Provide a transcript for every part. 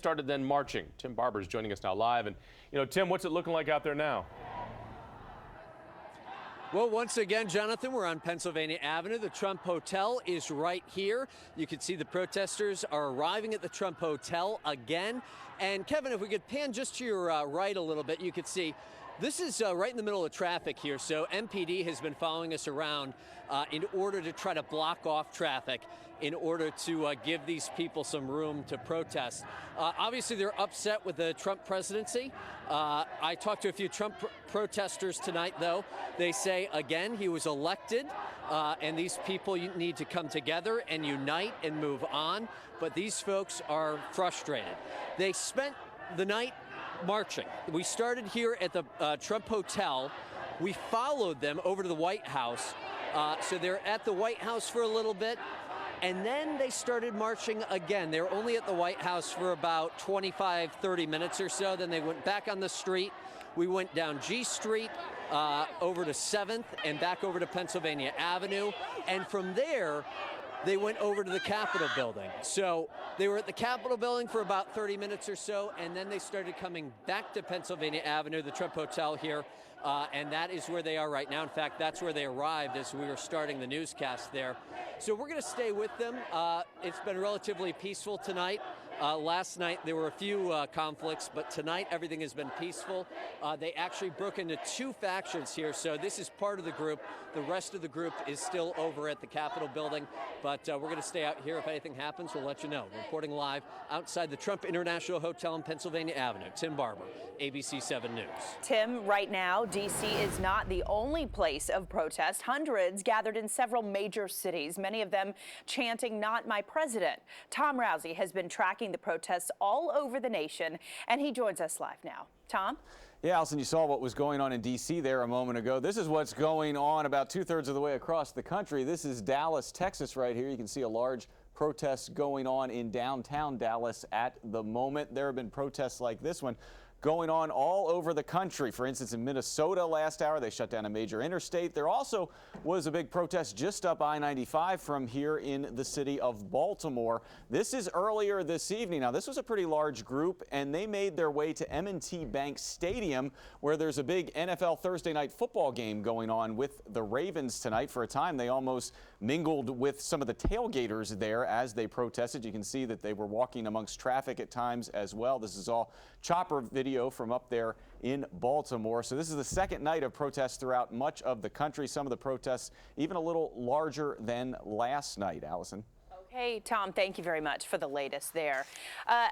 Started then marching. Tim Barber is joining us now live. And, Tim, what's it looking like out there now? Well, once again, Jonathan, we're on Pennsylvania Avenue. The Trump Hotel is right here. You can see the protesters are arriving at the Trump Hotel again. And Kevin, if we could pan just to your right a little bit, you could see this is right in the middle of traffic here. So MPD has been following us around in order to try to block off traffic, in order to give these people some room to protest. Obviously, they're upset with the Trump presidency. I talked to a few Trump protesters tonight, though. They say, again, he was elected, and these people need to come together and unite and move on. But these folks are frustrated. They spent the night marching. We started here at the Trump Hotel. We followed them over to the White House. So they're at the White House for a little bit. And then they started marching again. They were only at the White House for about 25, 30 minutes or so. Then they went back on the street. We went down G Street, over to 7th, and back over to Pennsylvania Avenue. And from there, they went over to the Capitol building. So they were at the Capitol building for about 30 minutes or so, and then they started coming back to Pennsylvania Avenue, the Trump Hotel here, and that is where they are right now. In fact, that's where they arrived as we were starting the newscast there. So we're going to stay with them. It's been relatively peaceful tonight. Last night there were a few conflicts, but tonight everything has been peaceful. They actually broke into two factions here, so this is part of the group. The rest of the group is still over at the Capitol building, but we're going to stay out here. If anything happens, we'll let you know. Reporting live outside the Trump International Hotel on Pennsylvania Avenue, Tim Barber, ABC 7 News. Tim, right now, D.C. is not the only place of protest. Hundreds gathered in several major cities, many of them chanting, "Not my president." Tom Rousey has been tracking the protests all over the nation, and he joins us live now. Tom? Yeah, Allison, you saw what was going on in D.C. there a moment ago. This is what's going on about 2/3 of the way across the country. This is Dallas, Texas right here. You can see a large protest going on in downtown Dallas at the moment. There have been protests like this one going on all over the country. For instance, in Minnesota last hour, they shut down a major interstate. There also was a big protest just up I-95 from here in the city of Baltimore. This is earlier this evening. Now, this was a pretty large group, and they made their way to M&T Bank Stadium, where there's a big NFL Thursday night football game going on with the Ravens tonight. For a time, they almost mingled with some of the tailgaters there as they protested. You can see that they were walking amongst traffic at times as well. This is all chopper video from up there in Baltimore. So this is the second night of protests throughout much of the country. Some of the protests even a little larger than last night. Allison. Okay, Tom, thank you very much for the latest there.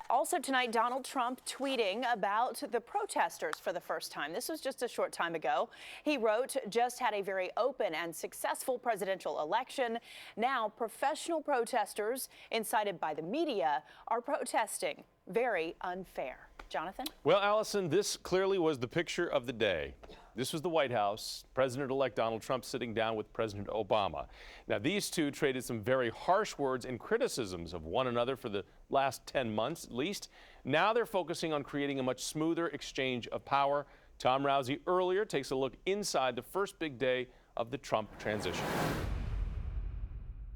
Also tonight, Donald Trump tweeting about the protesters for the first time. This was just a short time ago. He wrote, "Just had a very open and successful presidential election. Now professional protesters, incited by the media, are protesting. Very unfair." Jonathan? Well, Allison, this clearly was the picture of the day. This was the White House, President-elect Donald Trump sitting down with President Obama. Now, these two traded some very harsh words and criticisms of one another for the last 10 months at least. Now they're focusing on creating a much smoother exchange of power. Tom Rousey earlier takes a look inside the first big day of the Trump transition.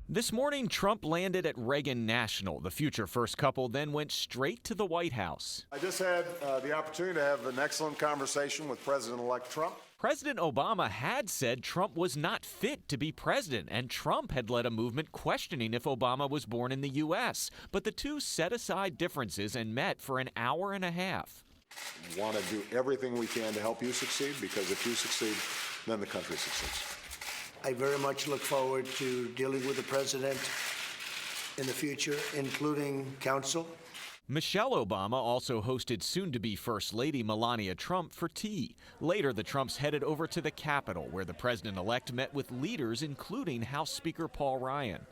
This morning, Trump landed at Reagan National. The future first couple then went straight to the White House. I just had the opportunity to have an excellent conversation with President-elect Trump. President Obama had said Trump was not fit to be president, and Trump had led a movement questioning if Obama was born in the U.S. But the two set aside differences and met for an hour and a half. We want to do everything we can to help you succeed, because if you succeed, then the country succeeds. I very much look forward to dealing with the president in the future, including counsel. Michelle Obama also hosted soon-to-be First Lady Melania Trump for tea. Later, the Trumps headed over to the Capitol, where the president-elect met with leaders, including House Speaker Paul Ryan.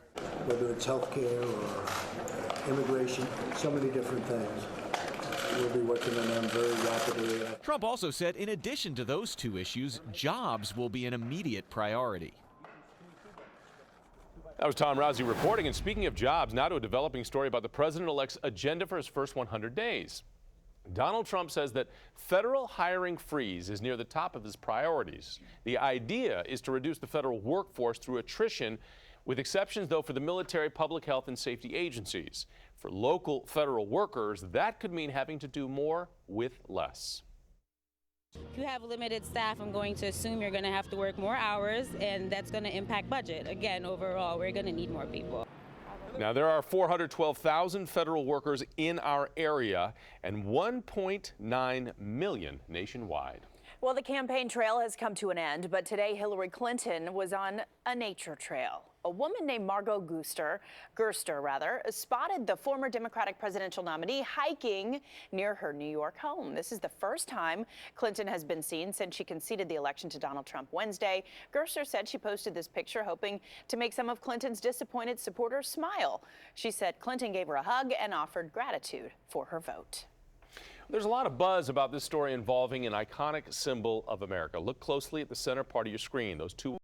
Whether it's health care or immigration, so many different things. We'll be working on them very rapidly. Trump also said in addition to those two issues, jobs will be an immediate priority. That was Tom Rousey reporting. And speaking of jobs, now to a developing story about the president-elect's agenda for his first 100 days. Donald Trump says that federal hiring freeze is near the top of his priorities. The idea is to reduce the federal workforce through attrition, with exceptions, though, for the military, public health, and safety agencies. For local federal workers, that could mean having to do more with less. If you have limited staff, I'm going to assume you're going to have to work more hours, and that's going to impact budget. Again, overall, we're going to need more people. Now, there are 412,000 federal workers in our area and 1.9 million nationwide. Well, the campaign trail has come to an end, but today Hillary Clinton was on a nature trail. A woman named Margot Gerster spotted the former Democratic presidential nominee hiking near her New York home. This is the first time Clinton has been seen since she conceded the election to Donald Trump Wednesday. Gerster said she posted this picture hoping to make some of Clinton's disappointed supporters smile. She said Clinton gave her a hug and offered gratitude for her vote. There's a lot of buzz about this story involving an iconic symbol of America. Look closely at the center part of your screen. Those two